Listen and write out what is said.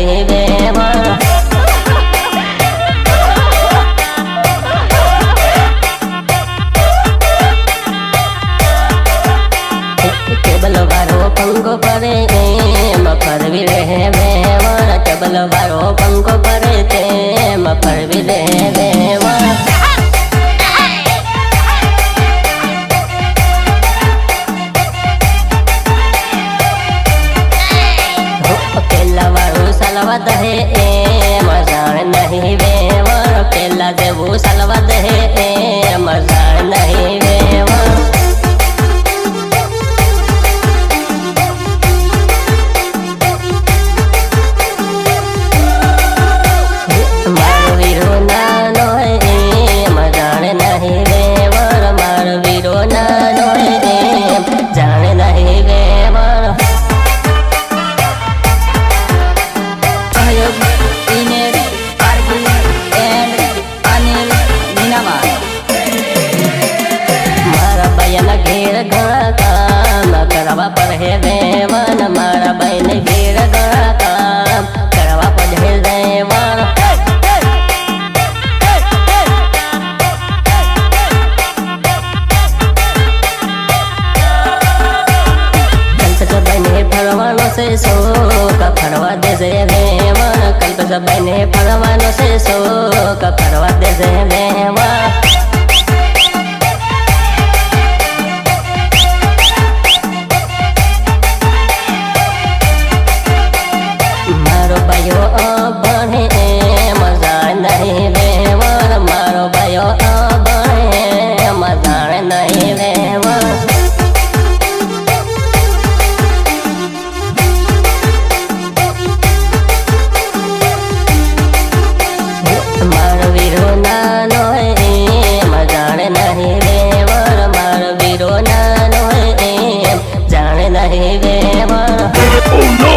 नहीं वेवण टेबल वारो पंखो परे फरवी रहे वेवण टेबल वारो पंखो परे फरवी रहे वेवण पेला वारो सलवद है मजाण नहीं वेवण पेला देवो सलवद है मजाण नहीं वेवण मारो वीरो नानो है मजाण नहीं वेवण मारो वीरो नानो है जाण नहीं वेवण घेर घड़ा काम करवा पर है देवन मारा बहन घेर घड़ा काम करवा पर है देवन कल्प से बने फरवानों से शोक फरवा दे से देवन कल्प से बने फरवानों से शोक फरवा दे से देवन बने मजा नहीं वेवण मारो भयो बने मजा नहीं वेवण मारो वीरो नानो है मजाण नहीं वेवण मारो वीरो नानो है जान नहीं वेवण Oh no!